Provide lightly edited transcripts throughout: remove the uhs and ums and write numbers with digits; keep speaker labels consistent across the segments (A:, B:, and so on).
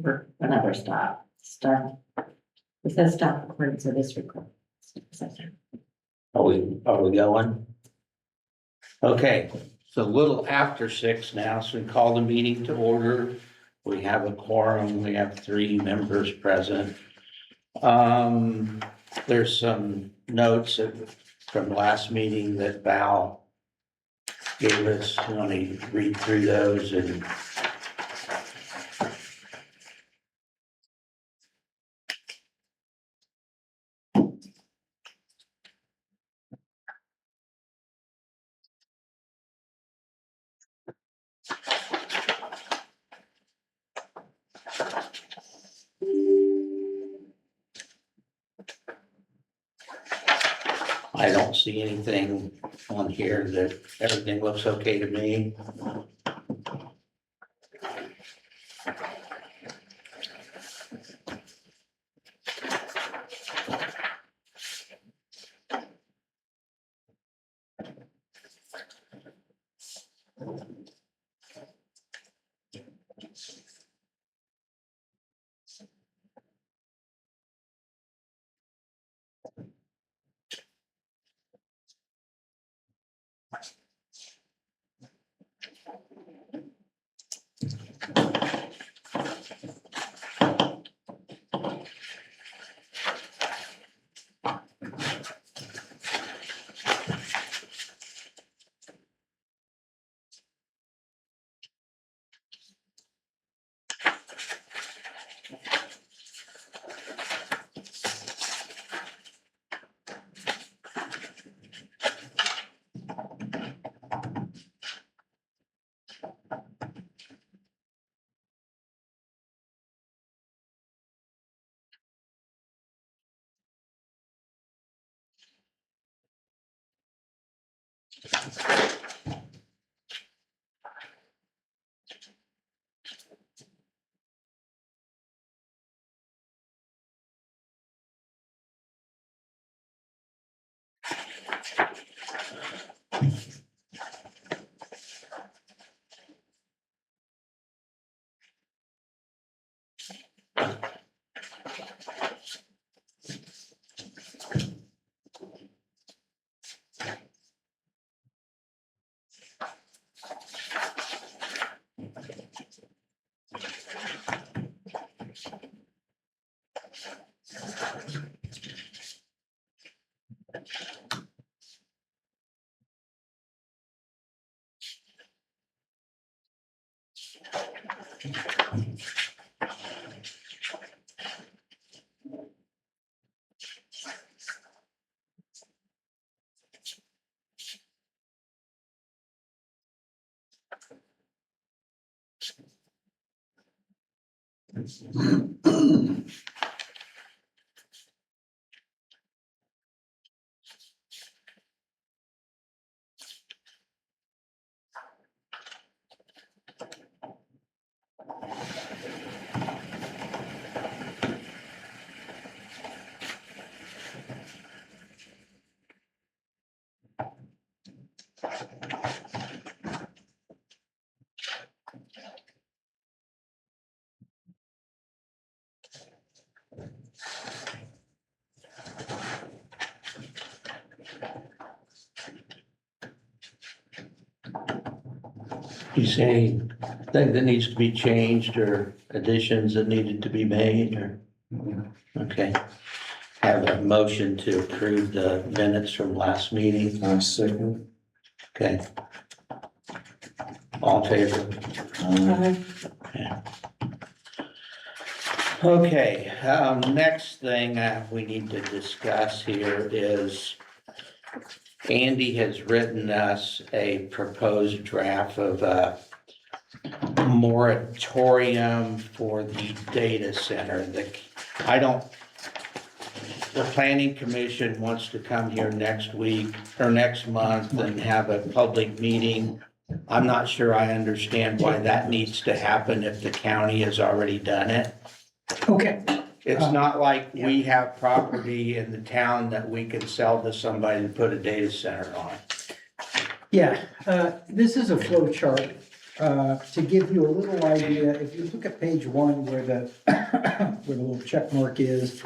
A: or another stop. Stop. It says stop according to this record.
B: Are we going? Okay, it's a little after 6 now, so we call the meeting to order. We have a quorum, we have 3 members present. There's some notes from last meeting that Val gave us. You want to read through those and I don't see anything on here that everything looks okay to me. You see anything that needs to be changed or additions that needed to be made or? Okay. Have a motion to approve the minutes from last meeting.
C: Second.
B: Okay. All in favor? Okay, next thing we need to discuss here is Andy has written us a proposed draft of a moratorium for the data center. The planning commission wants to come here next week or next month and have a public meeting. I'm not sure I understand why that needs to happen if the county has already done it.
D: Okay,
B: It's not like we have property in the town that we can sell to somebody to put a data center on.
D: yeah, this is a flow chart
C: to give you a little idea, if you look at page one where the, where the little check mark is,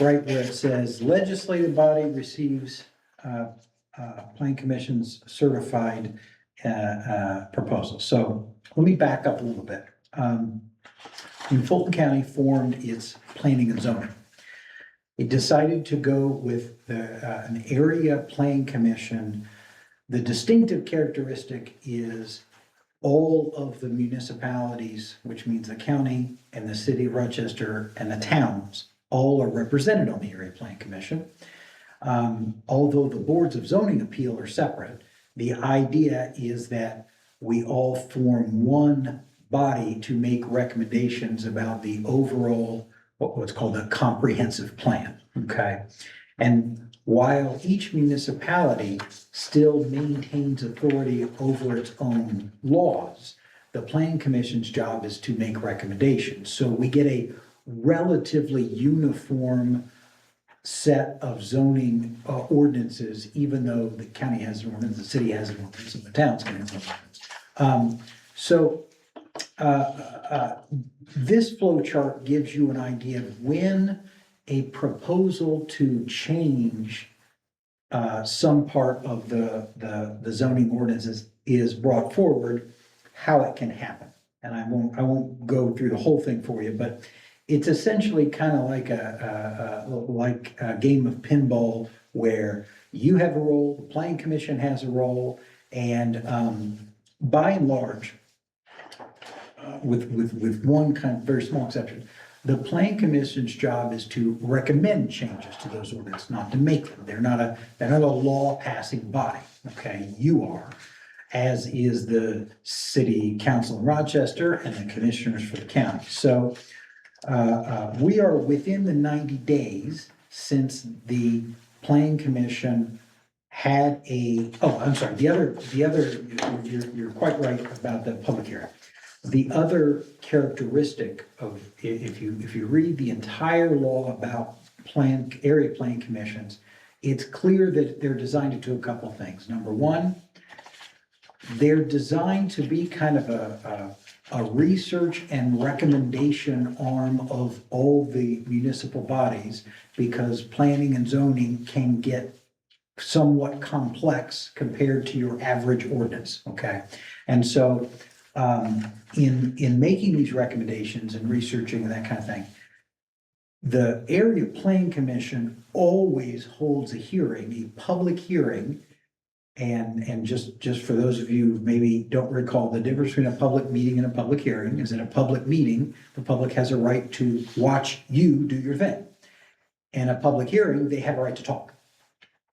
C: right where it says legislative body receives, plan commission's certified, proposal. So let me back up a little bit. When Fulton County formed its planning and zoning, it decided to go with an area plan commission. The distinctive characteristic is all of the municipalities, which means the county and the city of Rochester and the towns, all are represented on the area plan commission. Although the boards of zoning appeal are separate, the idea is that we all form one body to make recommendations about the overall, what's called a comprehensive plan, okay? And while each municipality still maintains authority over its own laws, the plan commission's job is to make recommendations. So we get a relatively uniform set of zoning ordinances, even though the county has an ordinance, the city has an ordinance, and the town's going to have an ordinance. This flow chart gives you an idea of when a proposal to change some part of the zoning ordinances is brought forward, how it can happen. And I won't go through the whole thing for you, but it's essentially kind of like a game of pinball where you have a role, the planning commission has a role, and by and large, with one kind of very small exception, the planning commission's job is to recommend changes to those ordinances, not to make them. They're not a law passing body, okay? You are, as is the city council in Rochester and the commissioners for the county. So we are within the 90 days since the planning commission had I'm sorry, you're quite right about the public hearing. The other characteristic of, if you read the entire law about area plan commissions, it's clear that they're designed to do a couple of things. Number one, they're designed to be kind of a research and recommendation arm of all the municipal bodies, because planning and zoning can get somewhat complex compared to your average ordinance, okay? And so in making these recommendations and researching and that kind of thing, the area plan commission always holds a hearing, a public hearing. And just for those of you who maybe don't recall, the difference between a public meeting and a public hearing is in a public meeting, the public has a right to watch you do your thing. And a public hearing, they have a right to talk.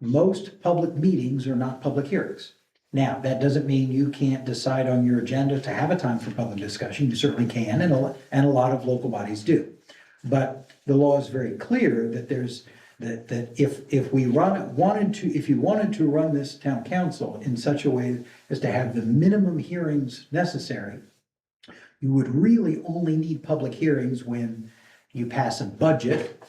C: Most public meetings are not public hearings. Now, that doesn't mean you can't decide on your agenda to have a time for public discussion. You certainly can, and a lot of local bodies do. But the law is very clear that if you wanted to run this town council in such a way as to have the minimum hearings necessary, you would really only need public hearings when you pass a budget,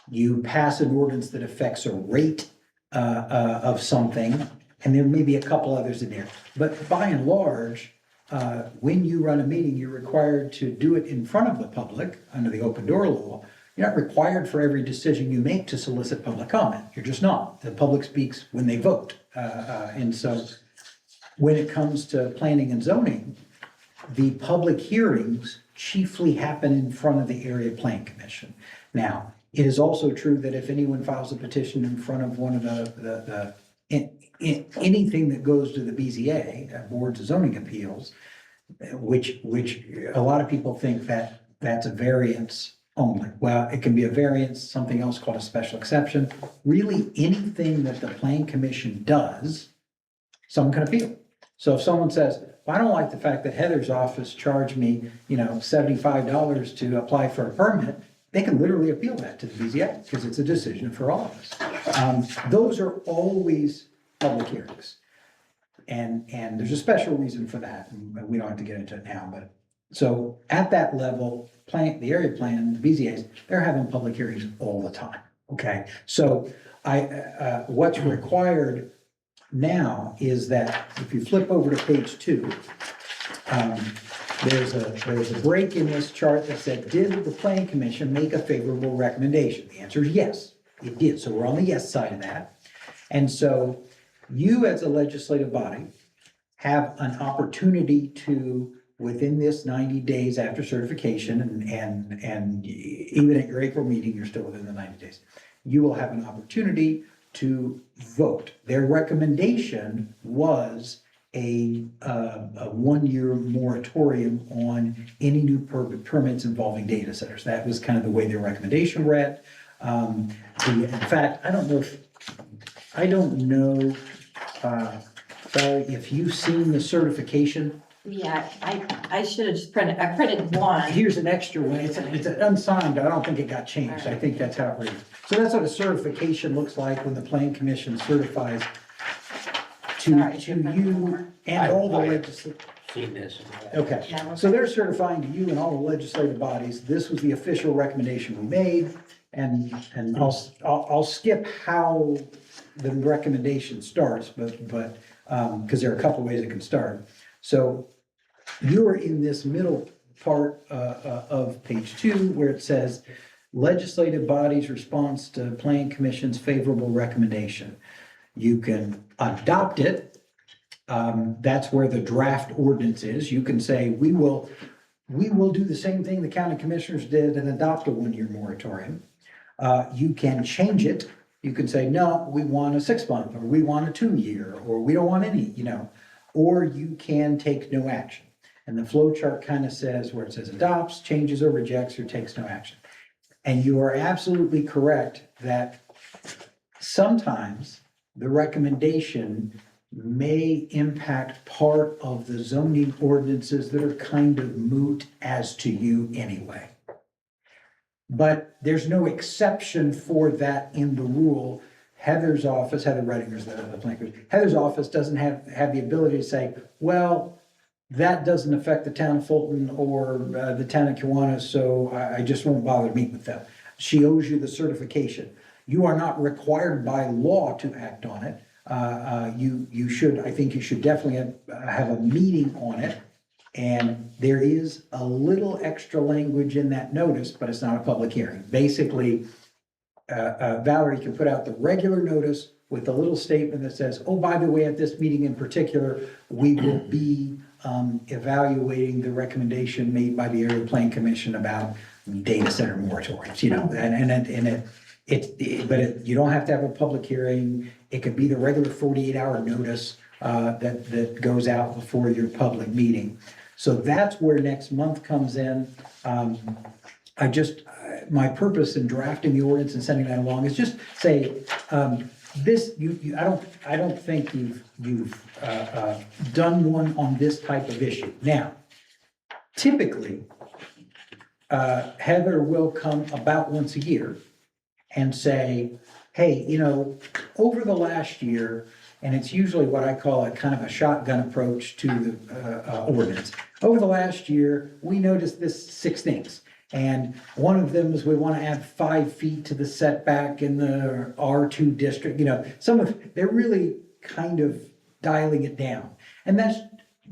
C: you pass an ordinance that affects a rate of something, and there may be a couple others in there. But by and large, when you run a meeting, you're required to do it in front of the public under the open door law. You're not required for every decision you make to solicit public comment. You're just not. The public speaks when they vote. And so when it comes to planning and zoning, the public hearings chiefly happen in front of the area plan commission. Now, it is also true that if anyone files a petition in front of one of anything that goes to the BZA, Boards of Zoning Appeals, which a lot of people think that that's a variance only. Well, it can be a variance, something else called a special exception. Really, anything that the plan commission does, someone can appeal. So if someone says, well, I don't like the fact that Heather's office charged me, $75 to apply for a permit, they can literally appeal that to the BZA because it's a decision for all of us. Those are always public hearings. And there's a special reason for that, and we don't have to get into it now, but so at that level, the area plan, the BZAs, they're having public hearings all the time, okay? So what's required now is that if you flip over to page 2, there's a break in this chart that said, did the planning commission make a favorable recommendation? The answer is yes, it did. So we're on the yes side of that. And so you as a legislative body have an opportunity to, within this 90 days after certification, and even at your April meeting, you're still within the 90 days, you will have an opportunity to vote. Their recommendation was a 1-year moratorium on any new permits involving data centers. That was kind of the way their recommendation read. In fact, I don't know, Valerie, if you've seen the certification.
A: Yeah, I should have just printed, I printed one.
C: Here's an extra one. It's unsigned. I don't think it got changed. I think that's how it reads. So that's what a certification looks like when the planning commission certifies to
A: Sorry,
C: you and all the legislative.
B: Seen this.
C: Okay,
A: Yeah,
C: so they're certifying to you and all the legislative bodies, this was the official recommendation we made. And I'll skip how the recommendation starts, but, because there are a couple ways it can start. So you're in this middle part of page 2 where it says legislative body's response to planning commission's favorable recommendation. You can adopt it. That's where the draft ordinance is. You can say, we will do the same thing the county commissioners did and adopt a 1-year moratorium. You can change it. You can say, no, we want a 6-month, or we want a 2-year, or we don't want any, or you can take no action. And the flow chart kind of says where it says adopts, changes or rejects, or takes no action. And you are absolutely correct that sometimes the recommendation may impact part of the zoning ordinances that are kind of moot as to you anyway. But there's no exception for that in the rule. Heather's office, Heather Reddinger's the planner, Heather's office doesn't have the ability to say, well, that doesn't affect the town of Fulton or the town of Kiwanis, so I just won't bother to meet with them. She owes you the certification. You are not required by law to act on it. You should, I think you should definitely have a meeting on it. And there is a little extra language in that notice, but it's not a public hearing. Basically, Valerie can put out the regular notice with a little statement that says, oh, by the way, at this meeting in particular, we will be evaluating the recommendation made by the Area Plan Commission about data center moratoriums, but you don't have to have a public hearing. It could be the regular 48-hour notice that goes out before your public meeting. So that's where next month comes in. My purpose in drafting the ordinance and sending that along is just say, this, I don't think you've done one on this type of issue. Now, typically, Heather will come about once a year and say, hey, over the last year, and it's usually what I call a kind of a shotgun approach to the ordinance. Over the last year, we noticed this 6 things. And one of them is we want to add 5 feet to the setback in the R2 district. They're really kind of dialing it down. And that's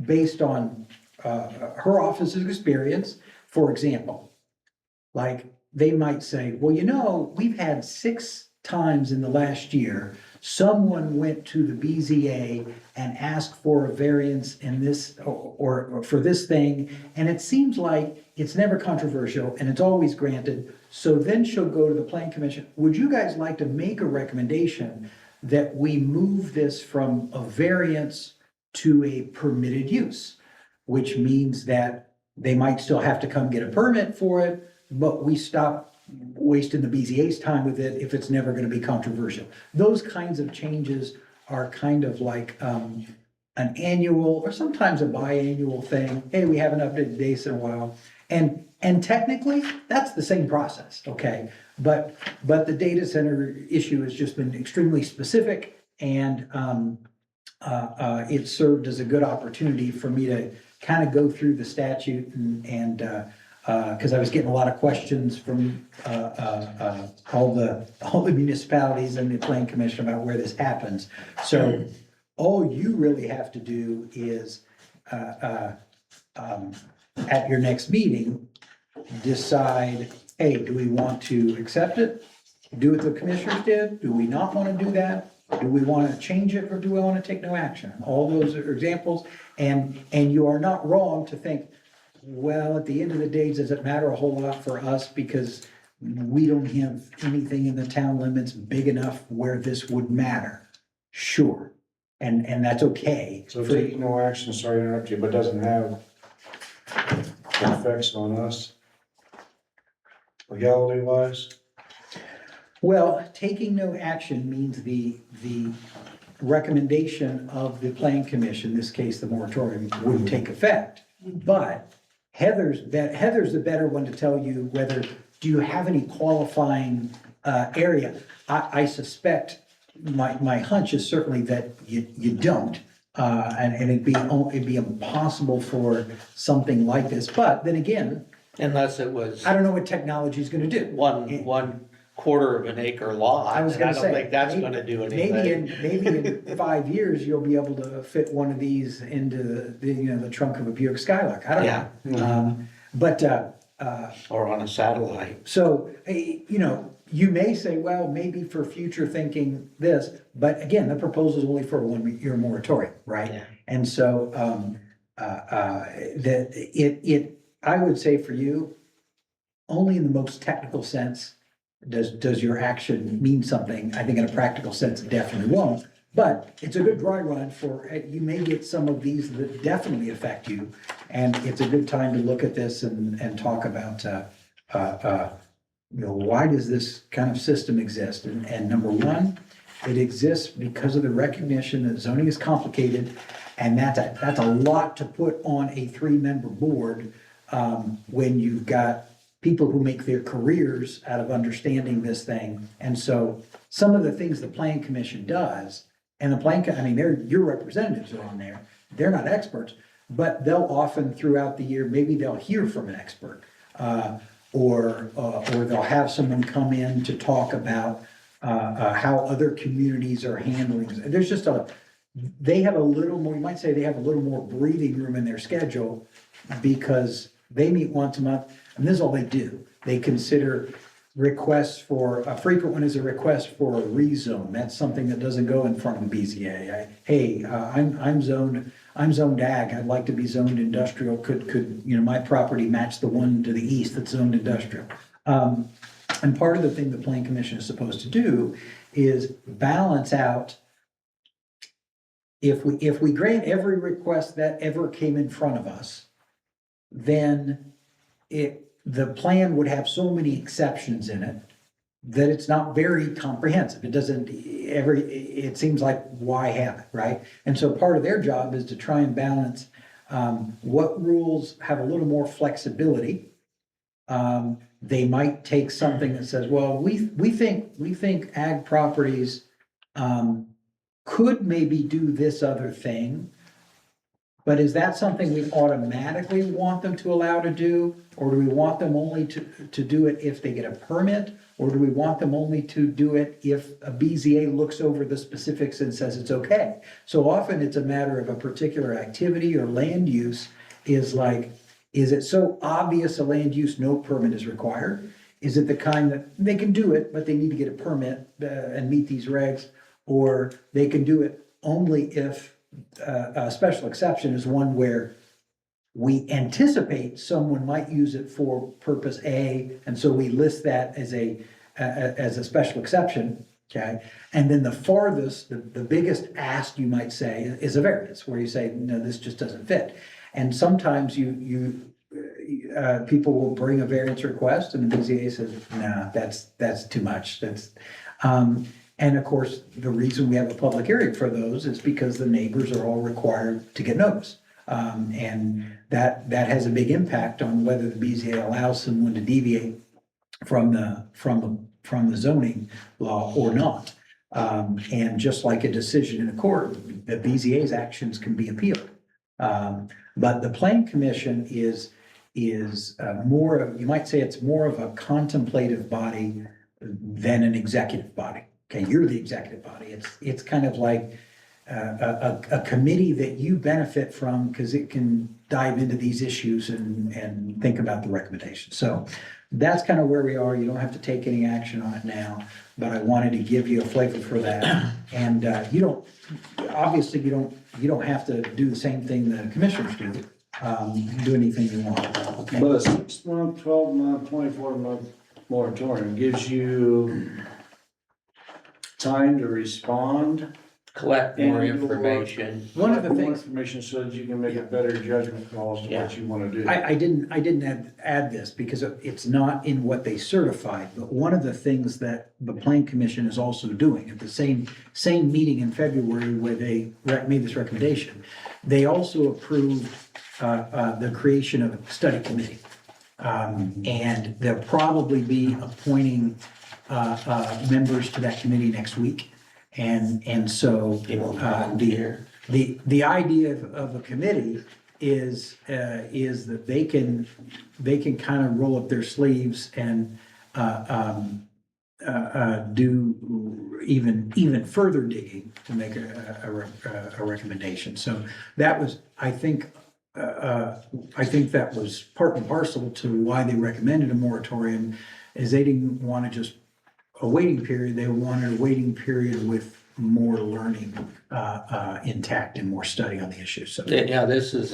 C: based on her office's experience. For example, like they might say, well, we've had 6 times in the last year, someone went to the BZA and asked for a variance in this or for this thing. And it seems like it's never controversial and it's always granted. So then she'll go to the Plan Commission. Would you guys like to make a recommendation that we move this from a variance to a permitted use? Which means that they might still have to come get a permit for it, but we stop wasting the BZA's time with it if it's never going to be controversial. Those kinds of changes are kind of like an annual or sometimes a biannual thing. Hey, we haven't updated dates in a while. And technically, that's the same process, okay? But the data center issue has just been extremely specific, and it served as a good opportunity for me to kind of go through the statute and because I was getting a lot of questions from all the municipalities and the Plan Commission about where this happens. So all you really have to do is at your next meeting, decide, hey, do we want to accept it? Do what the commissioners did? Do we not want to do that? Do we want to change it, or do we want to take no action? All those are examples, and you are not wrong to think, well, at the end of the day, does it matter a whole lot for us because we don't have anything in the town limits big enough where this would matter? Sure, and that's okay.
D: So taking no action, sorry to interrupt you, but doesn't have effects on us legality wise?
C: Well, taking no action means the recommendation of the plan commission, in this case, the moratorium, wouldn't take effect. But Heather's the better one to tell you whether, do you have any qualifying area? I suspect, my hunch is certainly that you don't. And it'd be impossible for something like this, but then again,
B: Unless it was
C: I don't know what technology is gonna do.
B: one quarter of an acre lot.
C: I was
B: and
C: gonna say.
B: don't think that's
C: maybe-
B: gonna do
C: Maybe
B: anything.
C: in 5 years, you'll be able to fit one of these into the trunk of a Buick Skylark. I don't
B: Yeah.
C: know. But,
B: Or on a satellite.
C: so, you may say, well, maybe for future thinking this, but again, the proposal is only for a 1-year moratorium, right?
B: Yeah.
C: And so, I would say for you, only in the most technical sense does your action mean something. I think in a practical sense, it definitely won't. But it's a good dry run for, you may get some of these that definitely affect you. And it's a good time to look at this and talk about, why does this kind of system exist? And number one, it exists because of the recognition that zoning is complicated. And that's a lot to put on a 3-member board when you've got people who make their careers out of understanding this thing. And so some of the things the plan commission does, and your representatives are on there, they're not experts, but they'll often throughout the year, maybe they'll hear from an expert. Or they'll have someone come in to talk about how other communities are handling. There's just they have a little more, you might say they have a little more breathing room in their schedule because they meet once a month, and this is all they do. They consider requests for, a frequent one is a request for a rezone. That's something that doesn't go in front of the BZA. I'm zoned ag. I'd like to be zoned industrial. Could my property match the one to the east that's zoned industrial? And part of the thing the Plan Commission is supposed to do is balance out. If we grant every request that ever came in front of us, then the plan would have so many exceptions in it that it's not very comprehensive. It seems like, why have it, right? And so part of their job is to try and balance what rules have a little more flexibility. They might take something that says, well, we think ag properties could maybe do this other thing. But is that something we automatically want them to allow to do? Or do we want them only to do it if they get a permit? Or do we want them only to do it if a BZA looks over the specifics and says it's okay? So often it's a matter of a particular activity or land use is it so obvious a land use, no permit is required? Is it the kind that they can do it, but they need to get a permit and meet these regs? Or they can do it only if a special exception is one where we anticipate someone might use it for purpose A, and so we list that as a special exception, okay? And then the farthest, the biggest ask, you might say, is a variance, where you say, no, this just doesn't fit. And sometimes people will bring a variance request, and the BZA says, no, that's too much. And of course, the reason we have a public hearing for those is because the neighbors are all required to get notice. And that has a big impact on whether the BZA allows someone to deviate from the zoning law or not. And just like a decision in a court, the BZA's actions can be appealed. But the Plan Commission is more of, you might say it's more of a contemplative body than an executive body. Okay, you're the executive body. It's kind of like a committee that you benefit from because it can dive into these issues and think about the recommendations. So that's kind of where we are. You don't have to take any action on it now, but I wanted to give you a flavor for that. And you don't, obviously, you don't have to do the same thing the commissioners do. You can do anything you want. Okay?
D: But a 6-month, 12-month, 24-month moratorium gives you time to respond.
B: Collect more
D: And
B: information.
C: One of the
D: More
C: things,
D: information so that you can make a better judgment call as to what you want to do.
C: I didn't add this because it's not in what they certified, but one of the things that the Plan Commission is also doing at the same meeting in February where they made this recommendation, they also approved the creation of a study committee. And they'll probably be appointing members to that committee next week. And so the idea of a committee is that they can kind of roll up their sleeves and do even further digging to make a recommendation. So that was, I think that was part and parcel to why they recommended a moratorium, is they didn't want to just a waiting period, they wanted a waiting period with more learning intact and more study on the issue, so.
B: Yeah, this is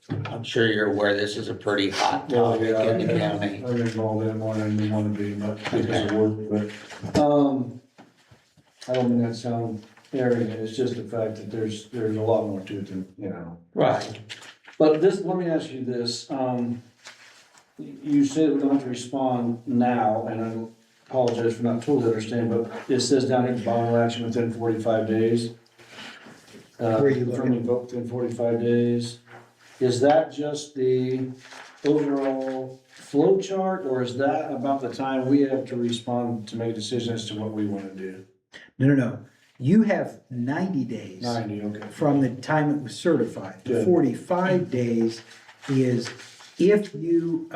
B: I'm sure you're aware, this is a pretty hot topic in the county.
D: I'm involved in more than you want to be, but because of work, but, I don't mean that sound arrogant, it's just the fact that there's a lot more to it than, you know.
B: Right.
D: But this, let me ask you this, you said we don't have to respond now, and I apologize for not totally understanding, but it says down here, bottom action within 45 days.
C: Where are you
D: Confirming vote within 45 days. Is that just the overall flow chart, or is that about the time we have to respond to make a decision as to what we want to do?
C: No. You have 90 days
D: 90, okay.
C: from the time it was certified. The
D: Good.
C: 45 days is if you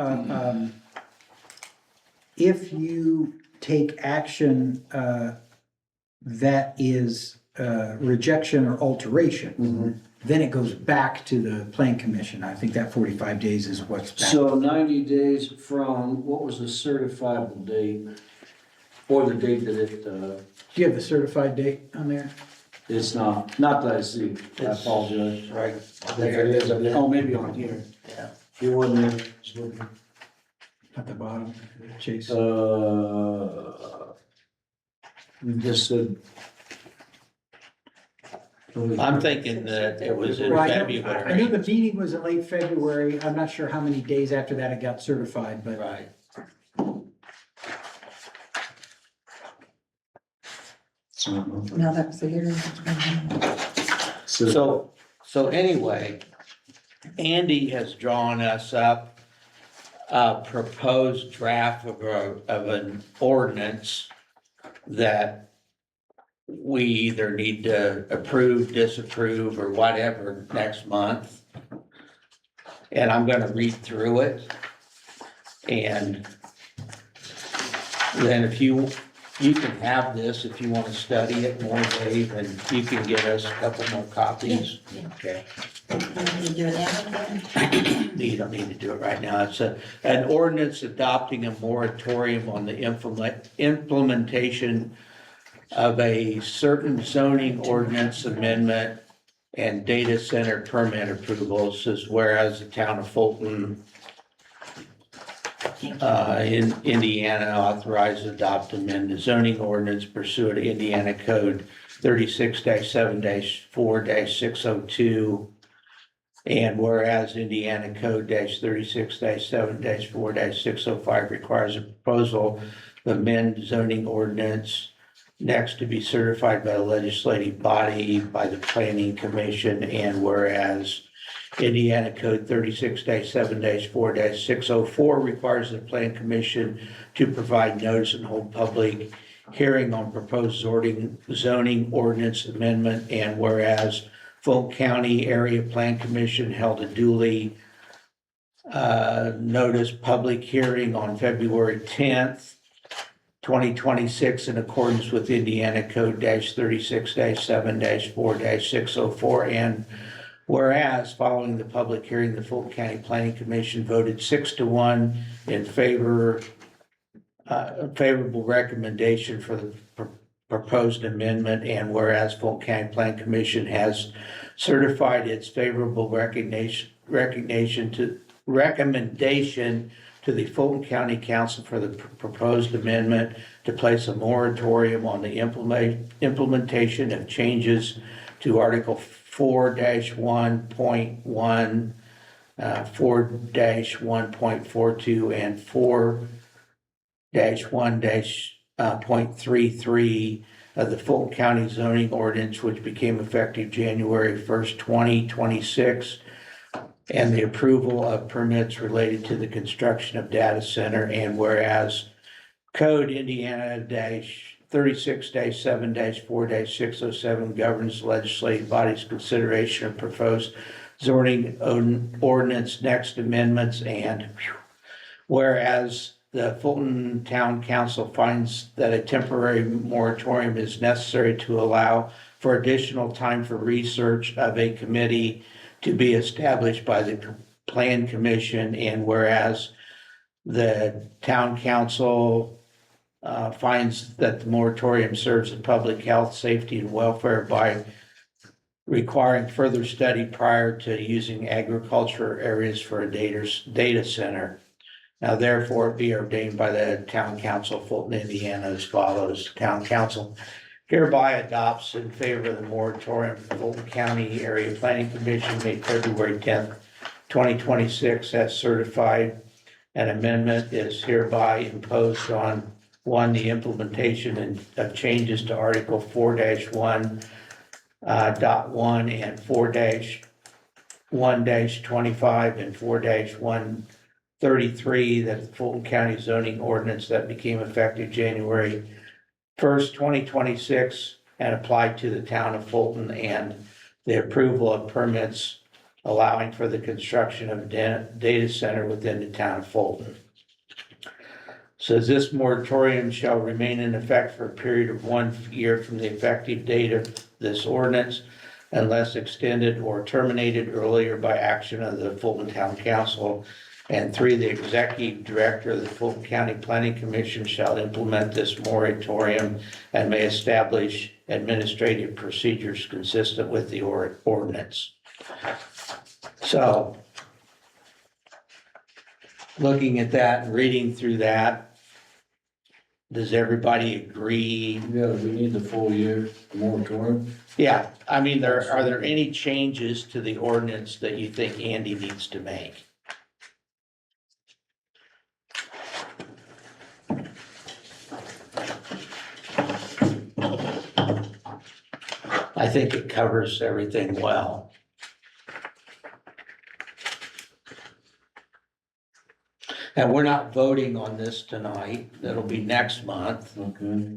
C: take action that is rejection or alteration, then it goes back to the Plan Commission. I think that 45 days is what's back.
D: So 90 days from, what was the certifiable date? Or the date that it,
C: Do you have the certified date on there?
D: it's not that I see, I
B: It's
D: apologize.
B: Right.
D: If it is, oh, maybe on here.
B: Yeah.
D: You wasn't there, just looking.
C: At the bottom, Chase.
D: You just said.
B: I'm thinking that it was in
C: Well, I know
B: February.
C: the meeting was in late February. I'm not sure how many days after that it got certified, but
B: Right.
A: Now that was the hearing.
B: So anyway, Andy has drawn us up a proposed draft of an ordinance that we either need to approve, disapprove, or whatever next month. And I'm gonna read through it. And then if you can have this if you want to study it more, Dave, and you can get us a couple more copies. Okay. You don't need to do it right now. It's an ordinance adopting a moratorium on the implementation of a certain zoning ordinance amendment and data center permit approvals, as whereas the town of Fulton in Indiana authorized to adopt amend the zoning ordinance pursuant to Indiana Code 36-7-4-602. And whereas Indiana Code 36-7-4-605 requires a proposal to amend zoning ordinance next to be certified by the legislative body, by the planning commission, and whereas Indiana Code 36-7-4-604 requires the Plan Commission to provide notice and hold public hearing on proposed zoning ordinance amendment, and whereas Fulton County Area Plan Commission held a duly notice public hearing on February 10th, 2026 in accordance with Indiana Code 36-7-4-604, and Whereas, following the public hearing, the Fulton County Planning Commission voted 6-1 in favor, favorable recommendation for the proposed amendment, and whereas Fulton County Planning Commission has certified its favorable recommendation to the Fulton County Council for the proposed amendment to place a moratorium on the implementation of changes to Article 4-1.1, 4-1.42, and 4-1.33 of the Fulton County zoning ordinance, which became effective January 1st, 2026, and the approval of permits related to the construction of data center, and whereas Code Indiana 36-7-4-607 governs legislative body's consideration of proposed zoning ordinance next amendments, and whereas the Fulton Town Council finds that a temporary moratorium is necessary to allow for additional time for research of a committee to be established by the Plan Commission, and whereas the Town Council finds that the moratorium serves the public health, safety, and welfare by requiring further study prior to using agriculture areas for a data center. Now therefore be ordained by the Town Council of Fulton, Indiana as follows. Town Council hereby adopts in favor of the moratorium for Fulton County Area Planning Commission made February 10th, 2026 as certified. An amendment is hereby imposed on one, the implementation of changes to Article 4-1.1 and 4-1-25 and 4-133 that the Fulton County zoning ordinance that became effective January 1st, 2026 and applied to the town of Fulton, and the approval of permits allowing for the construction of a data center within the town of Fulton. Says this moratorium shall remain in effect for a period of 1 year from the effective date of this ordinance, unless extended or terminated earlier by action of the Fulton Town Council. And 3, the executive director of the Fulton County Planning Commission shall implement this moratorium and may establish administrative procedures consistent with the ordinance. So, looking at that and reading through that, does everybody agree?
D: Yeah, we need the full year moratorium.
B: Yeah, I mean, are there any changes to the ordinance that you think Andy needs to make? I think it covers everything well. And we're not voting on this tonight. That'll be next month.
D: Okay.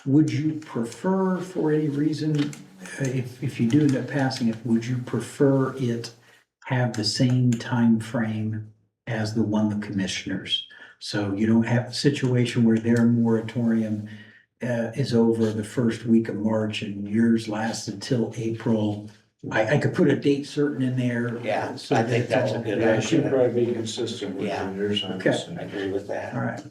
C: Would you prefer, for any reason, if you do end up passing it, would you prefer it have the same time frame as the one the commissioners? So you don't have a situation where their moratorium is over the first week of March and yours lasts until April. I could put a date certain in there.
B: Yeah,
C: so
B: I think that's a
C: all-
B: good
D: Yeah, it should
B: idea.
D: probably be consistent with
B: Yeah.
D: yours. I would
C: Okay.
D: say.
B: I agree with that.
C: All right.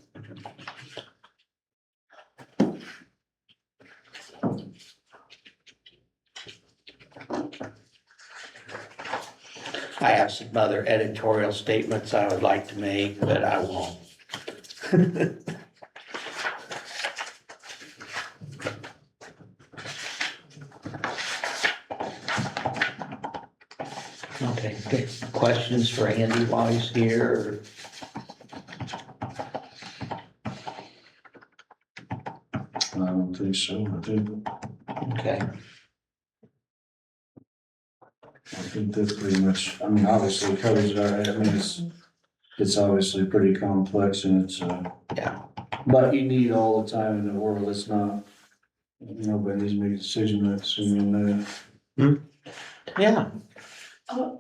B: I have some other editorial statements I would like to make, but I won't. Okay, good. Questions for Andy while he's here?
D: I don't think so.
B: Okay,
D: I think that's pretty much, I mean, obviously it covers it. I mean, it's obviously pretty complex and it's,
B: yeah,
D: but you need all the time in the world. It's not, nobody needs to make a decision that's assuming that.
B: yeah.
E: I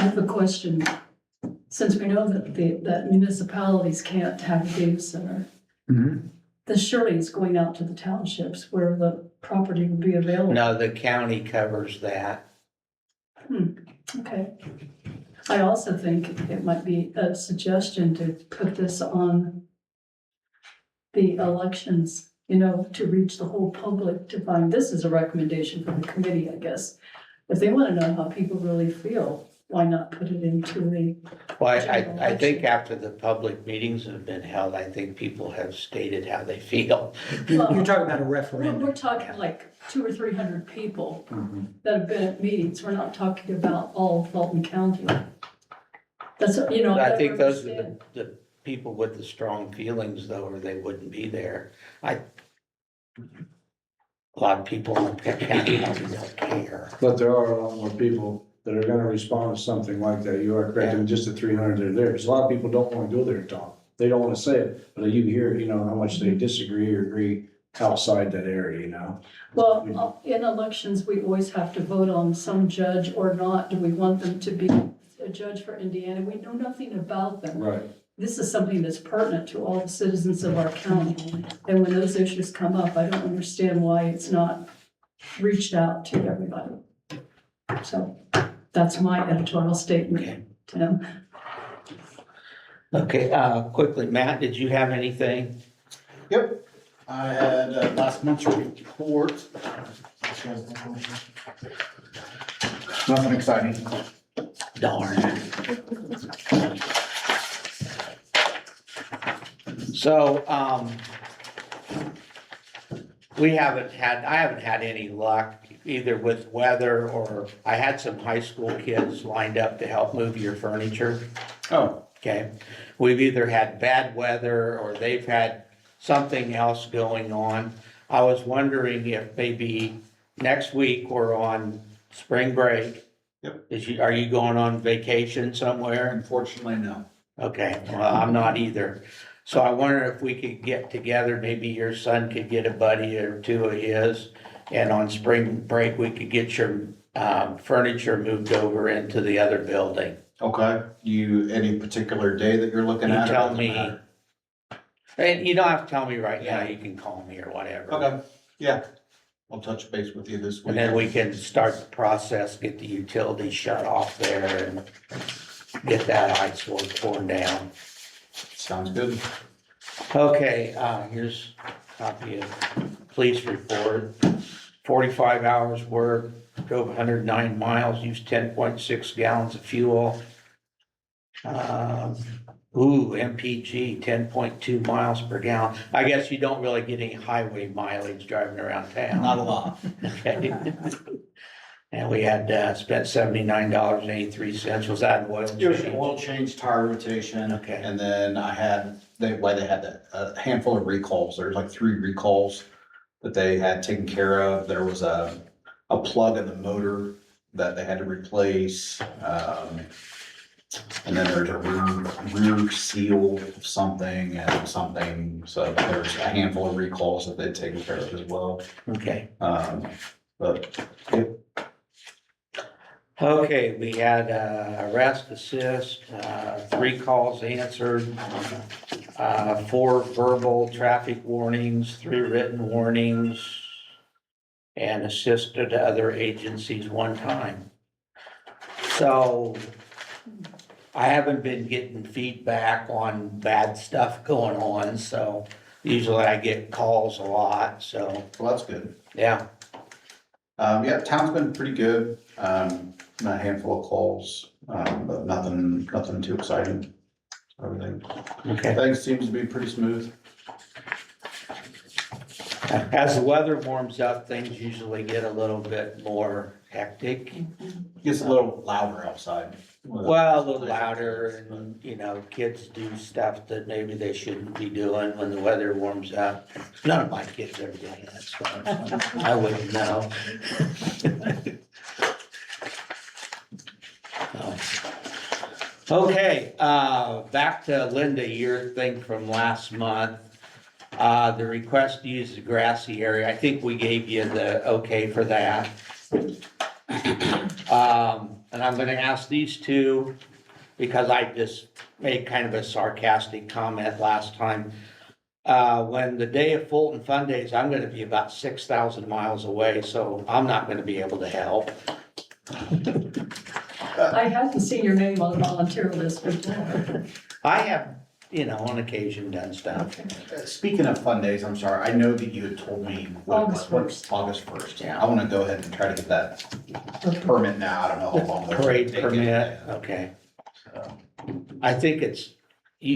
E: have a question. Since we know that that municipalities can't have a data center,
C: Mhm.
E: this surely is going out to the townships where the property would be available.
B: No, the county covers that.
E: Okay. I also think it might be a suggestion to put this on the elections, to reach the whole public to find, this is a recommendation from the committee, I guess. If they want to know how people really feel, why not put it into the,
B: Well,
E: General
B: I think
E: election.
B: after the public meetings have been held, I think people have stated how they feel.
C: You're talking about a
E: we're
C: referendum.
E: talking like 200 or 300 people
C: Mhm.
E: that have been at meetings. We're not talking about all of Fulton County. That's,
B: I
E: never
B: think those are
E: understand.
B: the people with the strong feelings though, or they wouldn't be there. A lot of people in the county don't care.
D: But there are a lot more people that are gonna respond to something like that. You are correct, and just the 300 that are there. Because a lot of people don't wanna go there and talk. They don't wanna say it, but you hear, how much they disagree or agree outside that area.
E: Well, in elections, we always have to vote on some judge or not. Do we want them to be a judge for Indiana? We know nothing about them.
D: Right.
E: This is something that's pertinent to all the citizens of our county. And when those issues come up, I don't understand why it's not reached out to everybody. So that's my editorial statement, Tim.
B: Okay, quickly, Matt, did you have anything?
F: Yep, I had last month's report. Nothing exciting.
B: Darn. So, I haven't had any luck either with weather or I had some high school kids lined up to help move your furniture.
F: Oh,
B: Okay, we've either had bad weather or they've had something else going on. I was wondering if maybe next week we're on spring break.
F: Yep.
B: Are you going on vacation somewhere?
F: unfortunately, no.
B: Okay, well, I'm not either. So I wonder if we could get together, maybe your son could get a buddy or two of his. And on spring break, we could get your furniture moved over into the other building.
F: Okay, any particular day that you're looking
B: You
F: at? or
B: tell
F: doesn't
B: me.
F: matter?
B: And you don't have to tell me right now, you can call me or whatever.
F: Okay, yeah, I'll touch base with you this week.
B: And then we can start the process, get the utilities shut off there and get that eyesore torn down.
F: Sounds good.
B: Okay, here's a copy of police report. 45 hours work, drove 109 miles, used 10.6 gallons of fuel. MPG, 10.2 miles per gallon. I guess you don't really get any highway mileage driving around town.
F: Not a lot.
B: Okay. And we had spent $79.83. Was that an oil
F: It was an
B: change?
F: oil change, tire rotation.
B: Okay.
F: And then I had, they had a handful of recalls. There's like 3 recalls that they had taken care of. There was a plug in the motor that they had to replace. And then there's a rear seal of something and something. So there's a handful of recalls that they'd taken care of as well.
B: Okay.
F: But yeah,
B: Okay, we had arrest assist, 3 calls answered, 4 verbal traffic warnings, 3 written warnings, and assisted other agencies 1 time. So I haven't been getting feedback on bad stuff going on, so usually I get calls a lot, so,
F: well, that's good.
B: yeah.
F: Yeah, town's been pretty good. A handful of calls, but nothing too exciting. Everything,
B: Okay.
F: things seems to be pretty smooth.
B: As the weather warms up, things usually get a little bit more hectic.
F: Gets a little louder outside.
B: Well, a little louder and, kids do stuff that maybe they shouldn't be doing when the weather warms up. None of my kids ever doing that stuff. I wouldn't know. Okay, back to Linda, your thing from last month. The request to use the grassy area, I think we gave you the okay for that. And I'm gonna ask these 2 because I just made kind of a sarcastic comment last time. When the day of Fulton Fun Days, I'm gonna be about 6,000 miles away, so I'm not gonna be able to help.
E: I hadn't seen your name on the volunteer list before.
B: I have, on occasion done stuff.
F: Speaking of fun days, I'm sorry, I know that you had told me.
E: August 1st.
F: August 1st, yeah. I wanna go ahead and try to get that permit now. I don't know how long. it'll
B: Parade
F: take it.
B: permit, okay.
F: So,
B: I think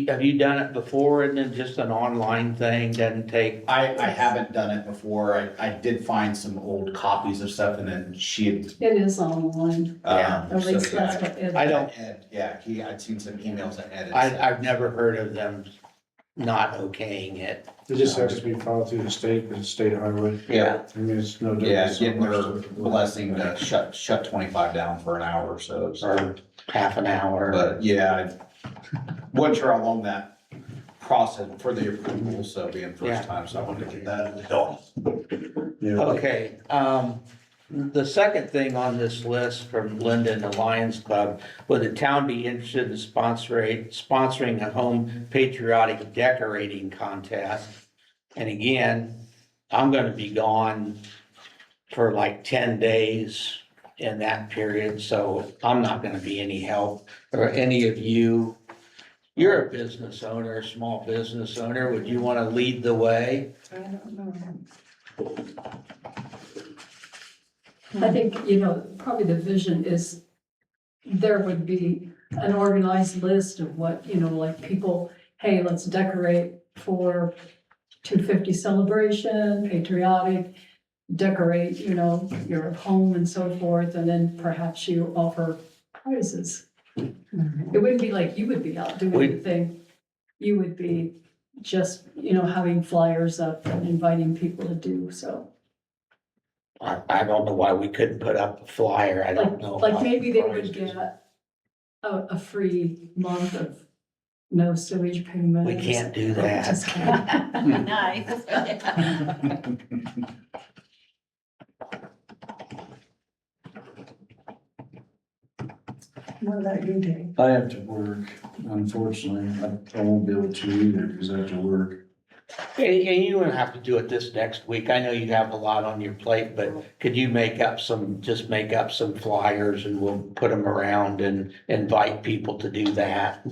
B: have you done it before and then just an online thing, doesn't take,
F: I haven't done it before. I did find some old copies of stuff and then she had.
E: It is online,
B: Yeah.
E: at least
F: so,
E: that's
F: yeah,
E: what Ed.
B: I don't-
F: Ed, yeah, I'd seen some emails that Ed had
B: I,
F: sent.
B: I've never heard of them not okaying it.
D: It just has to be filed through the state, because it's state highway.
F: Yeah,
D: I mean, it's no different.
F: yeah, getting their blessing to shut 25 down for an hour or so.
B: Or half an hour.
F: But yeah, I wasn't sure how long that process for the approval, so being
B: Yeah.
F: first time, so I wanted to get that done.
D: Yeah.
B: Okay, the second thing on this list from Linda and the Lions Club, would the town be interested in sponsoring a home patriotic decorating contest? And again, I'm gonna be gone for like 10 days in that period, so I'm not gonna be any help. Or any of you, you're a business owner, a small business owner, would you wanna lead the way?
E: I don't know. I think, probably the vision is there would be an organized list of what, like people, hey, let's decorate for 250 celebration, patriotic, decorate, your home and so forth, and then perhaps you offer prizes. It wouldn't be like you would be out doing
B: We-
E: anything. You would be just, having flyers up and inviting people to do so.
B: I don't know why we couldn't put up a flyer, I don't know.
E: Like
B: about
E: maybe they
B: prizes.
E: would get a free month of no sewage payment.
B: We can't do
E: Just
B: that.
E: kidding.
A: Nice.
E: What about you, Dave?
D: I have to work, unfortunately. I won't be able to either, because I have to work.
B: And you don't have to do it this next week, I know you have a lot on your plate, but could you make up some flyers and we'll put them around and invite people to do that?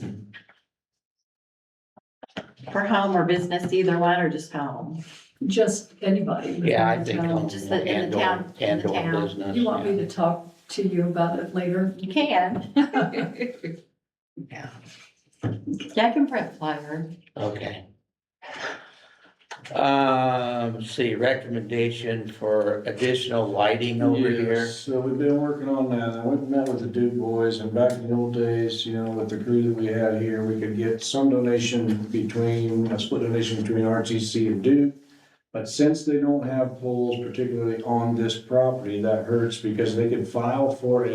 A: For home or business, either one, or just home?
E: Just anybody.
B: Yeah, I think.
E: Um,
A: Just in the town, in the
B: And/or
A: town.
B: business.
E: You want me to talk to you about it later?
A: You can.
B: Yeah,
A: Yeah, I can print flyer.
B: okay. Let's see, recommendation for additional lighting over here.
D: Yes, so we've been working on that. I went and met with the Duke boys, and back in the old days, with the crew that we had here, we could get some donation a split donation between RTC and Duke. But since they don't have poles, particularly on this property, that hurts because they can file for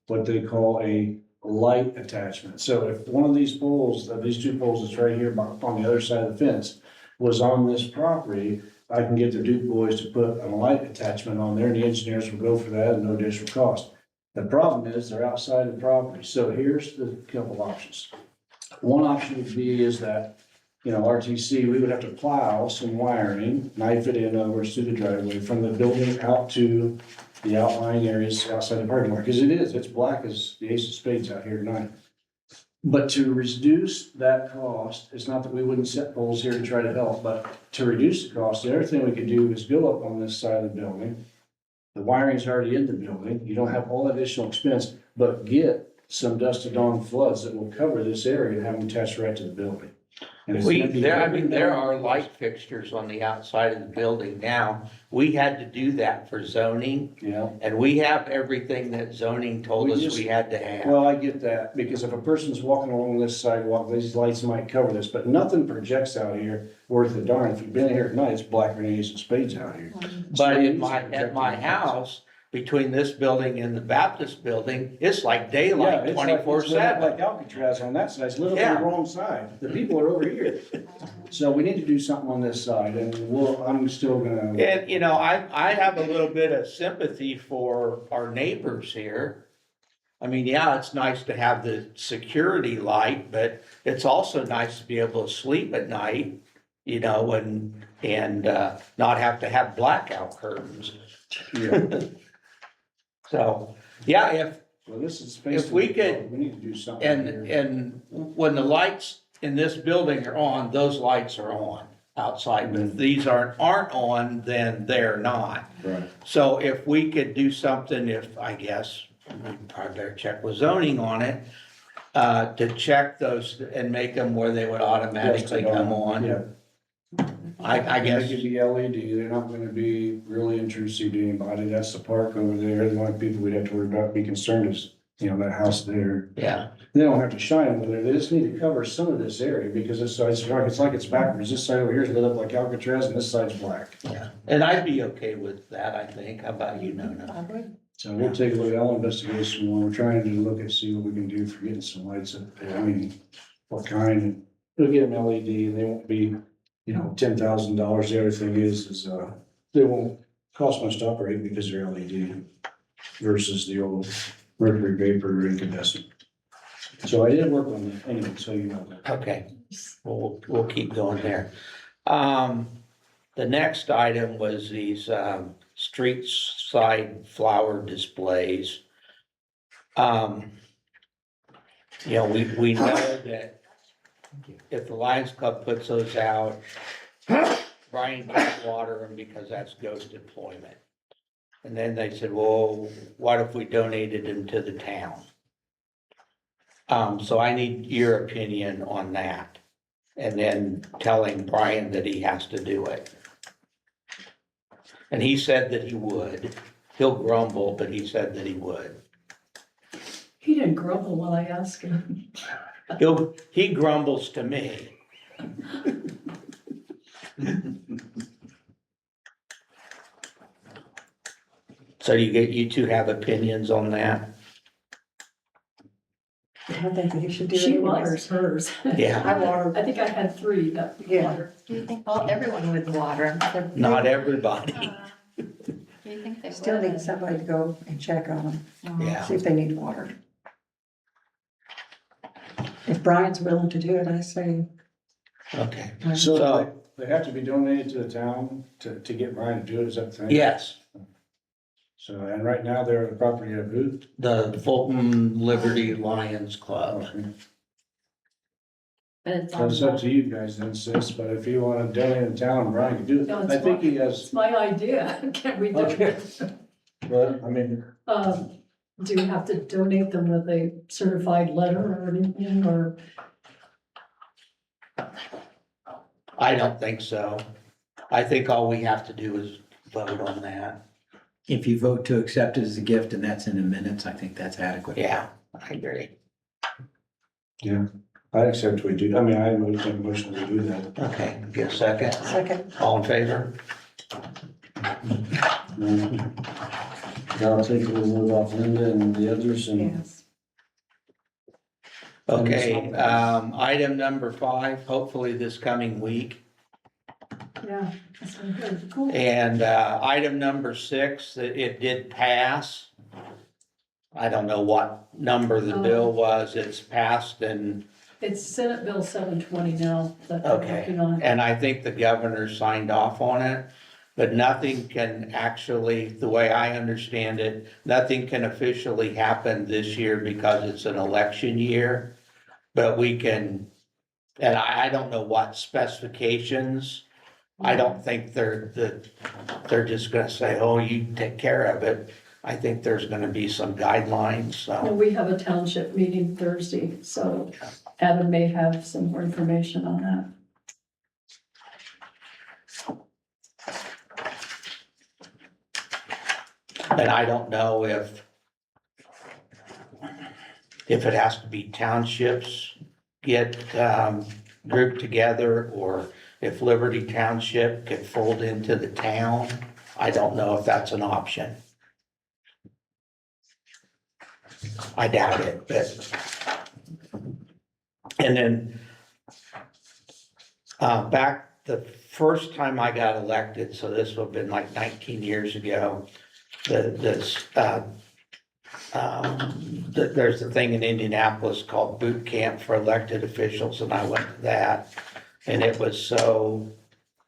D: what they call a light attachment. So if one of these poles, these two poles that's right here on the other side of the fence, was on this property, I can get the Duke boys to put a light attachment on there, and the engineers will go for that at no additional cost. The problem is they're outside the property, so here's the couple options. One option would be is that, RTC, we would have to plow some wiring, knife it in over to the driveway from the building out to the outlying areas outside the parking lot, because it's black as the ace of spades out here tonight. But to reduce that cost, it's not that we wouldn't set poles here to try to help, but to reduce the cost, the other thing we could do is go up on this side of the building. The wiring's already in the building, you don't have all that additional expense, but get some dusted on floods that will cover this area and have them attached right to the building. And it's gonna be
B: There are light fixtures on the outside of the building now. We had to do that for zoning,
D: Yeah.
B: and we have everything that zoning told
D: We
B: us
D: just-
B: we had to have.
D: Well, I get that, because if a person's walking along this sidewalk, these lights might cover this, but nothing projects out here worth a darn. If you've been here at night, it's blacker than ace of spades out here.
B: But at my house, between this building and the Baptist building, it's like
D: Yeah,
B: daylight
D: it's
B: 24/7.
D: like Alcatraz on that side, it's lit up on
B: Yeah.
D: the wrong side, the people are over here. So we need to do something on this side, and I'm still gonna,
B: And, I have a little bit of sympathy for our neighbors here. I mean, yeah, it's nice to have the security light, but it's also nice to be able to sleep at night, and not have to have blackout curtains.
D: yeah,
B: So, yeah,
D: Well, this is space.
B: If we could-
D: We need to do something
B: And,
D: here.
B: and when the lights in this building are on, those lights are on outside. But if these aren't on, then they're not.
D: Right.
B: So if we could do something, if, I guess, we probably better check with zoning on it, to check those and make them where they would automatically come on.
D: Yeah.
B: I guess,
D: They could be LED, they're not gonna be really intrusive to anybody, that's the park over there, the only people we'd have to worry about, be concerned is, you know, that house there.
B: yeah,
D: They don't have to shine over there, they just need to cover some of this area, because it's like it's backwards, this side over here is lit up like Alcatraz, and this side's black.
B: yeah. And I'd be okay with that, I think. How about you, Nona?
D: So we'll take a look, I'll investigate some more, we're trying to look and see what we can do for getting some lights up there, I mean, what kind, we'll get them LED, and they won't be, you know, $10,000, the other thing is, they won't cost much to operate because they're LED versus the old mercury vapor or incandescent. So I did work on that anyway, so you know that.
B: Okay, we'll keep going there. The next item was these, street side flower displays. You know, we know that if the Lions Club puts those out, Brian can't water them because that's ghost employment. And then they said, well, what if we donated them to the town? So I need your opinion on that. And then telling Brian that he has to do it. And he said that he would. He'll grumble, but he said that he would.
E: He didn't grumble when I asked him.
B: He grumbles to me. So you two have opinions on that?
A: I don't think you should do it
E: She
A: anyways.
E: waters hers.
B: Yeah,
A: I water.
E: I think I had 3 that
A: Yeah.
E: water.
G: Do you think, well, everyone would water?
B: not everybody.
G: Do you think they would?
A: Still need somebody to go and check on them,
B: Yeah,
A: see if they need water. If Brian's willing to do it, I say.
B: okay.
D: So they have to be donated to the town to get Brian to do it, is that the thing?
B: Yes,
D: So, and right now they're the property of who?
B: the Fulton Liberty Lions Club.
G: But it's
D: So it's up to you guys then, sis, but if you wanna donate to town, Brian can do it.
E: No, it's
D: I think he
E: It's
D: has,
E: my idea. Can we do
D: Okay.
E: it?
D: but, I mean,
E: Do you have to donate them with a certified letter or anything, or?
B: I don't think so. I think all we have to do is vote on that.
C: If you vote to accept it as a gift and that's in the minutes, I think that's adequate.
B: Yeah, I agree.
D: yeah, I accept we do, I mean, I would make a motion to do that.
B: Okay, get a second.
A: Second.
B: All in favor?
D: I'll take a little move off Linda and the others and.
A: Yes.
B: Okay, item number 5, hopefully this coming week.
E: Yeah, that's good, cool.
B: And, item number 6, it did pass. I don't know what number the bill was, it's passed and,
E: It's Senate Bill 720 now that they're
B: okay.
E: working on.
B: And I think the governor signed off on it, but nothing can actually, the way I understand it, nothing can officially happen this year because it's an election year. But we can, and I don't know what specifications. I don't think they're just gonna say, oh, you take care of it. I think there's gonna be some guidelines,
E: Well,
B: so,
E: we have a township meeting Thursday, so Adam may have some more information on that.
B: and I don't know if it has to be townships get, grouped together, or if Liberty Township could fold into the town. I don't know if that's an option. I doubt it, but. And then, back the first time I got elected, so this would have been like 19 years ago, there's a thing in Indianapolis called boot camp for elected officials, and I went to that. And it was so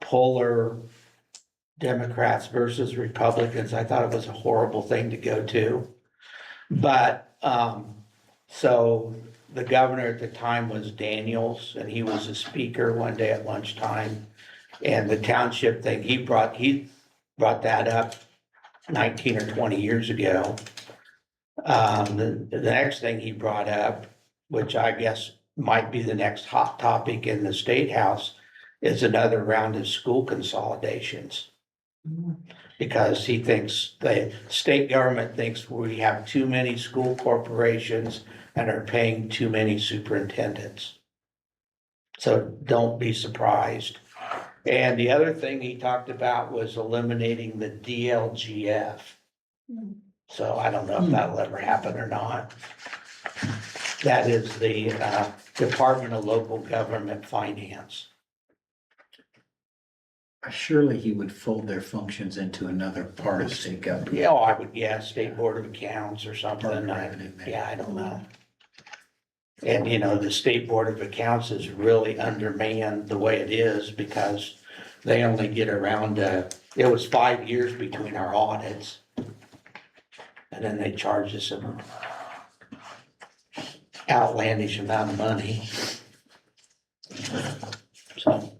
B: polar, Democrats versus Republicans. I thought it was a horrible thing to go to. But so the governor at the time was Daniels, and he was a speaker one day at lunchtime. And the township thing, he brought that up 19 or 20 years ago. The next thing he brought up, which I guess might be the next hot topic in the State House, is another round of school consolidations. Because he thinks, the state government thinks we have too many school corporations and are paying too many superintendents. So don't be surprised. And the other thing he talked about was eliminating the DLGF. So I don't know if that'll ever happen or not. That is the Department of Local Government Finance.
C: Surely he would fold their functions into another part of state government.
B: Yeah, I would, yeah, State Board of Accounts or something.
C: Part of revenue, maybe.
B: Yeah, I don't know. And you know, the State Board of Accounts is really undermanned the way it is because they only get around, it was 5 years between our audits. And then they charge us an outlandish amount of money. So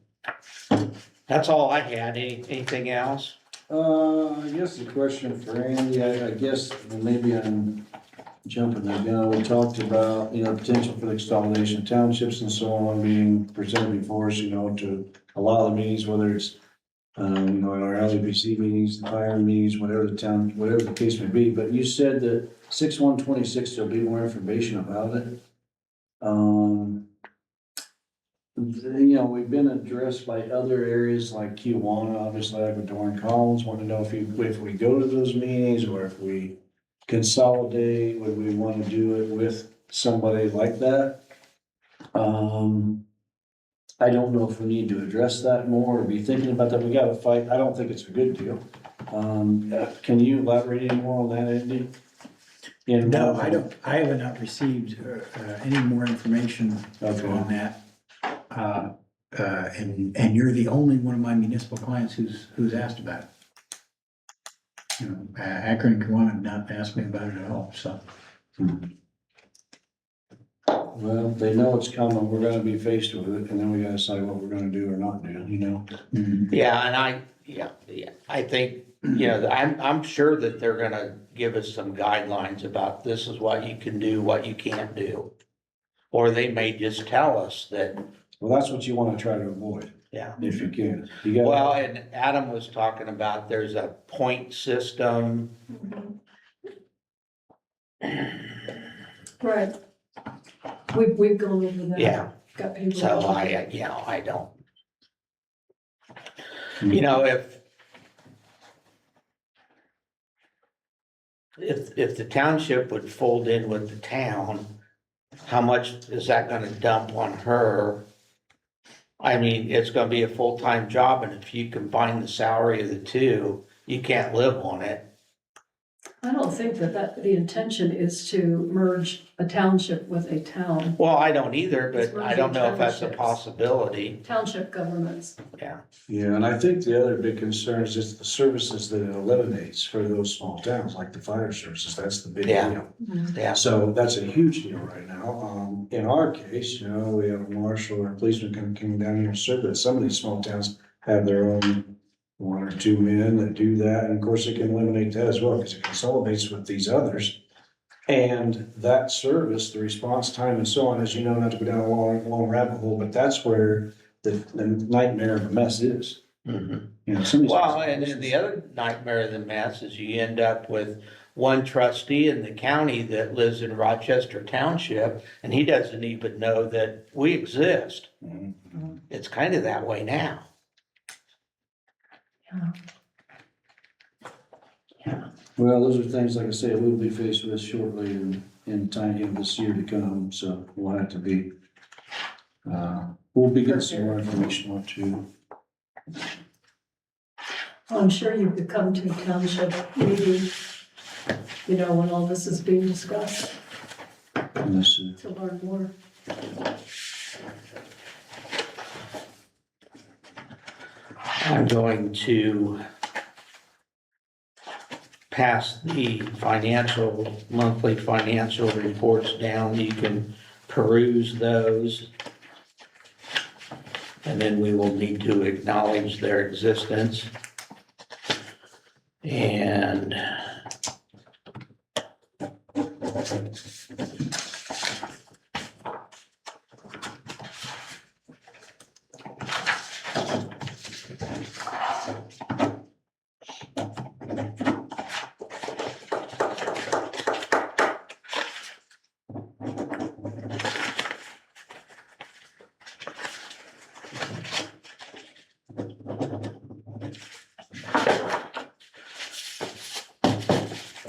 B: that's all I had. Anything else?
D: I guess the question for Andy, I guess maybe I'm jumping the gun. We talked about, potential for the consolidation of townships and so on being presented before us, to a lot of the meetings, whether it's, our LEPC meetings, the fire meetings, whatever the case may be. But you said that 6/1/26, there'll be more information about it. We've been addressed by other areas like Kiwanis, obviously, like with Dorn Collins, want to know if we go to those meetings or if we consolidate, would we want to do it with somebody like that? I don't know if we need to address that more or be thinking about that. We got to fight. I don't think it's a good deal. Can you elaborate any more on that, Andy?
C: No, I don't, I have not received any more information
D: Okay.
C: on that. And you're the only one of my municipal clients who's asked about it. Akron and Kiwanis have not asked me about it at all, so.
D: Well, they know it's coming. We're gonna be faced with it, and then we gotta decide what we're gonna do or not do,
B: Yeah, and I think, I'm sure that they're gonna give us some guidelines about this is what you can do, what you can't do. Or they may just tell us that,
D: Well, that's what you wanna try to avoid,
B: yeah.
D: if you can. You gotta-
B: Well, and Adam was talking about there's a point system.
E: Right. We've gone over that.
B: Yeah,
E: Got people.
B: so I don't. If the township would fold in with the town, how much is that gonna dump on her? I mean, it's gonna be a full-time job, and if you combine the salary of the two, you can't live on it.
E: I don't think that the intention is to merge a township with a town,
B: Well, I don't either,
E: It's
B: but I don't know if that's a
E: townships.
B: possibility,
E: township governments.
B: yeah.
D: Yeah, and I think the other big concern is just the services that it eliminates for those small towns, like the fire services. That's the big
B: Yeah.
D: deal.
B: Yeah,
D: So that's a huge deal right now. In our case, we have a marshal or a policeman coming down here and serve it. Some of these small towns have their own 1 or 2 men that do that. And of course, it can eliminate that as well because it consolidates with these others. And that service, the response time and so on, as you know, not to go down a long rabbit hole, but that's where the nightmare of a mess is.
B: mhm.
D: Some of these.
B: Well, and then the other nightmare of the mess is you end up with one trustee in the county that lives in Rochester Township, and he doesn't even know that we exist.
D: Mhm.
B: It's kind of that way now.
D: Well, those are things, like I say, we'll be faced with shortly in time, this year to come, so we'll have to be, we'll be getting some more information on too.
E: I'm sure you could come to a township meeting, when all this is being discussed
D: on this,
E: to learn more.
B: I'm going to pass the monthly financial reports down. You can peruse those. And then we will need to acknowledge their existence. And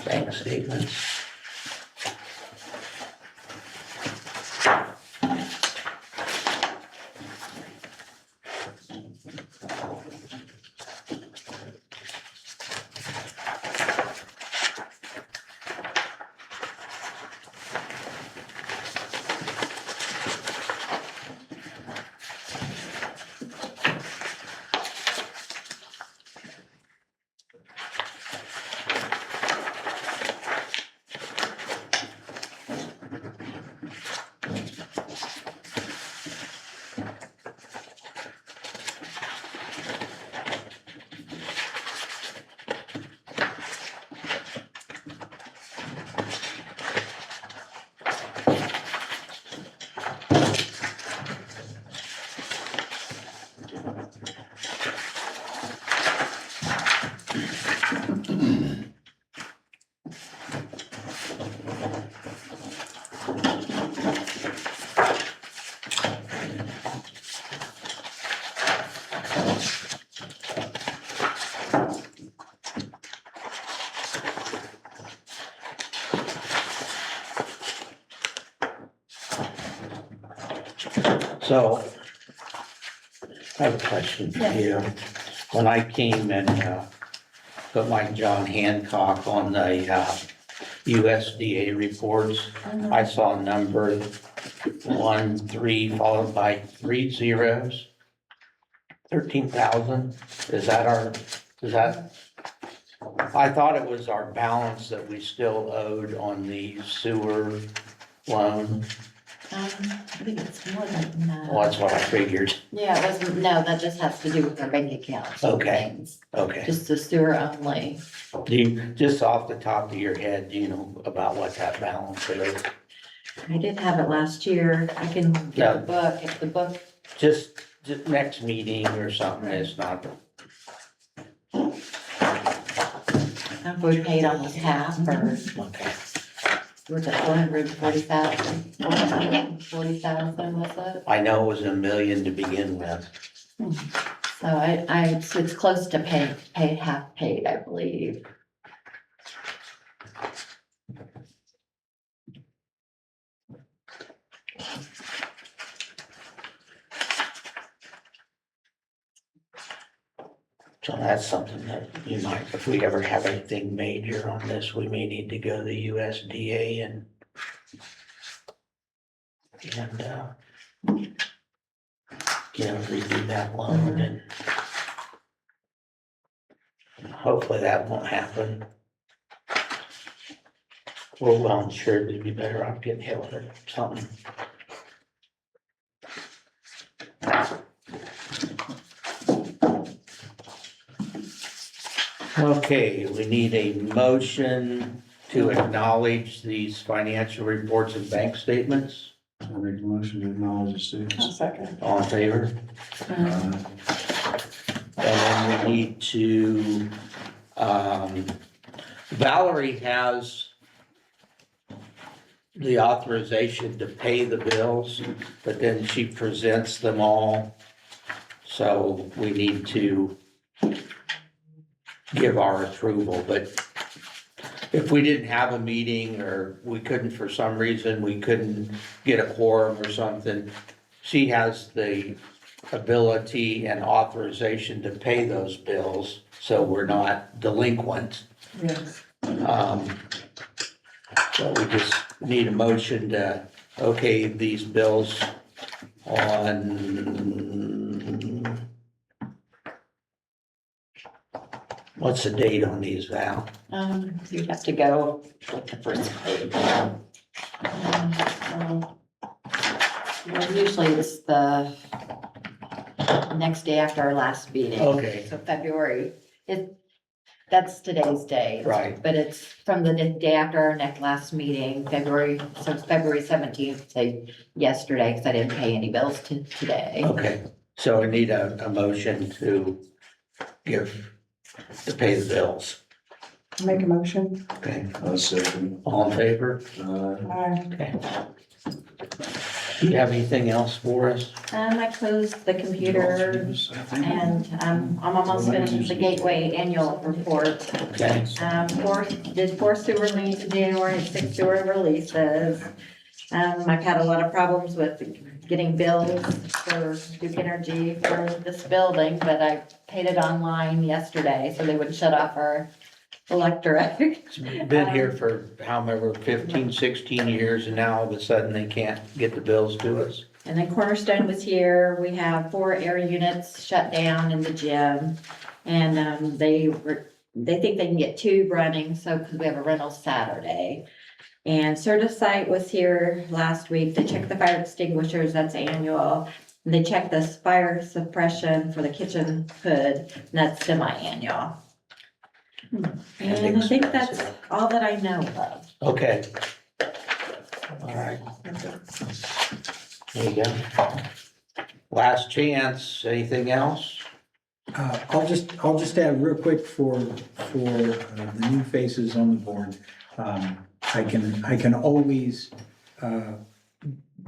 B: bank statements. So I have a question for you. When I came and put my John Hancock on the USDA reports, I saw number 13 followed by 3 zeros. 13,000. Is that, I thought it was our balance that we still owed on the sewer loan.
A: I think it's more than that.
B: Well, that's what I figured.
A: Yeah, it wasn't, no, that just has to do with our bank accounts. and
B: Okay.
A: things.
B: Okay.
A: Just the sewer only.
B: Do you, just off the top of your head, do you know about what that balance is?
A: I did have it last year. I can get the book, if the book,
B: Just next meeting or something, it's not,
A: if we paid almost half or
B: okay.
A: was it 440,000? 440,000 was it?
B: I know it was $1 million to begin with.
A: So so it's close to half paid, I believe.
B: So that's something that you might, if we ever have anything major on this, we may need to go to the USDA and redo that loan and hopefully that won't happen. We're well insured, we'd be better off getting hit with it, something. Okay, we need a motion to acknowledge these financial reports and bank statements.
D: I make a motion to acknowledge the students.
E: Second.
B: All in favor? And then we need to, Valerie has the authorization to pay the bills, but then she presents them all. So we need to give our approval, but if we didn't have a meeting or we couldn't, for some reason, we couldn't get a quorum or something, she has the ability and authorization to pay those bills, so we're not delinquent.
E: Yes.
B: So we just need a motion to, okay, these bills on What's the date on these, Val?
G: You'd have to go with the first page. Well, usually it's the next day after our last meeting.
B: Okay.
G: So February, that's today's day.
B: Right.
G: But it's from the day after our next last meeting, February, so it's February 17th, say yesterday, because I didn't pay any bills today.
B: Okay, so I need a motion to pay the bills.
A: Make a motion.
B: Okay,
D: Second.
B: all in favor? Okay. Do you have anything else for us?
G: I closed the computer and, I'm almost finished the Gateway annual report.
B: Okay,
G: Did 4 sewer leads in January and 6 sewer releases. I've had a lot of problems with getting bills for Duke Energy for this building, but I paid it online yesterday, so they wouldn't shut off our electric.
B: it's been here for however, 15, 16 years, and now all of a sudden they can't get the bills to us.
G: And then Cornerstone was here. We have 4 air units shut down in the gym. And they think they can get 2 running, so, because we have a rental Saturday. And Certisite was here last week. They checked the fire extinguishers, that's annual. And they checked the fire suppression for the kitchen hood, and that's semi-annual. And I think that's all that I know of.
B: Okay. All right. There you go. Last chance, anything else?
C: I'll just add real quick for the new faces on the board. I can always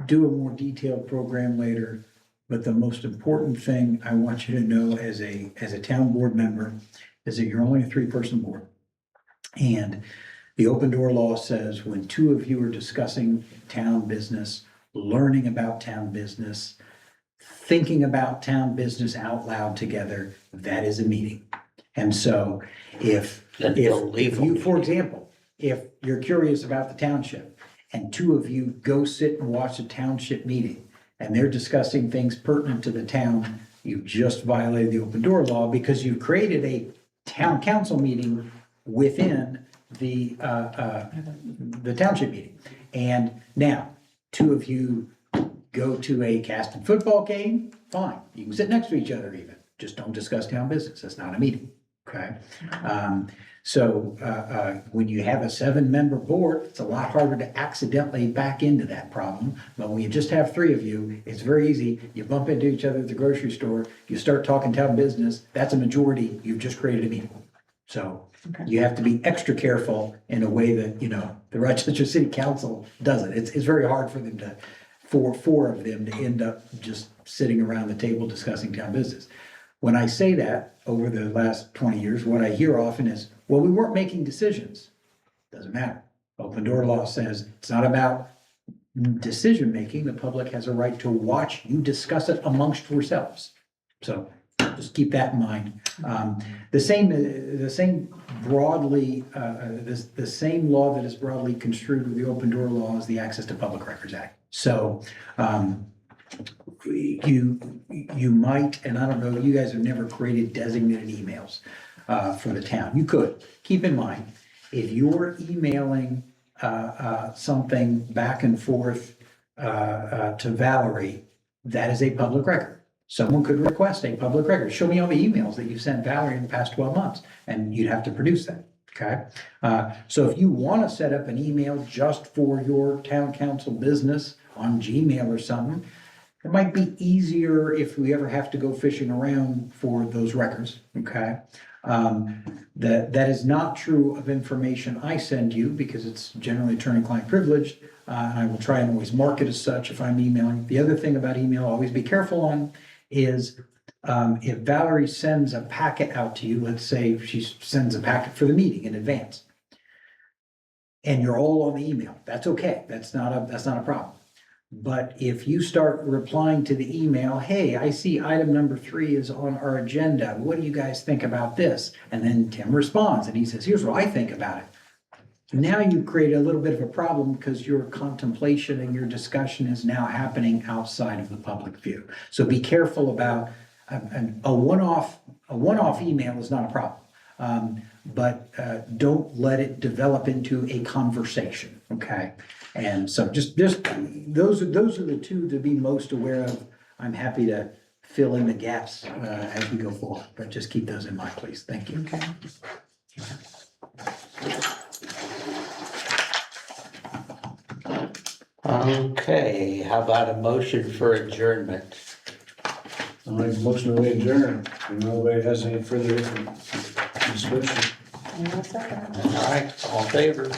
C: do a more detailed program later, but the most important thing I want you to know as a town board member is that you're only a 3-person board. And the open door law says when 2 of you are discussing town business, learning about town business, thinking about town business out loud together, that is a meeting. And so if you, for example, if you're curious about the township and 2 of you go sit and watch a township meeting and they're discussing things pertinent to the town, you just violated the open door law because you created a town council meeting within the township meeting. And now 2 of you go to a Caston football game, fine. You can sit next to each other even. Just don't discuss town business. That's not a meeting, okay? So when you have a 7-member board, it's a lot harder to accidentally back into that problem. But when you just have 3 of you, it's very easy. You bump into each other at the grocery store, you start talking town business, that's a majority, you've just created a meeting. So you have to be extra careful in a way that, the Rochester City Council does it. It's very hard for them for 4 of them to end up just sitting around the table discussing town business. When I say that over the last 20 years, what I hear often is, well, we weren't making decisions. Doesn't matter. Open door law says it's not about decision-making. The public has a right to watch you discuss it amongst yourselves. So just keep that in mind. The same broadly, the same law that is broadly construed with the open door law is the Access to Public Records Act. So, you might, and I don't know, you guys have never created designated emails for the town. You could. Keep in mind, if you're emailing something back and forth to Valerie, that is a public record. Someone could request a public record. Show me all the emails that you've sent Valerie in the past 12 months, and you'd have to produce that. Okay. So if you want to set up an email just for your town council business on Gmail or something, it might be easier if we ever have to go fishing around for those records. Okay. That is not true of information I send you because it's generally attorney-client privileged. I will try and always mark it as such if I'm emailing. The other thing about email, always be careful on is if Valerie sends a packet out to you, let's say she sends a packet for the meeting in advance, and you're all on the email, that's okay. That's not a problem. But if you start replying to the email, hey, I see item number 3 is on our agenda. What do you guys think about this? And then Tim responds and he says, here's what I think about it. Now you create a little bit of a problem because your contemplation and your discussion is now happening outside of the public view. So be careful about a one-off email is not a problem. But don't let it develop into a conversation, okay? And so just, those are the two to be most aware of. I'm happy to fill in the gaps as we go forward, but just keep those in mind, please. Thank you.
A: Okay.
B: Okay, how about a motion for adjournment?
D: I'll make a motion to adjourn. If nobody has any further discussion.
A: And I'll second.
B: All right, all in favor?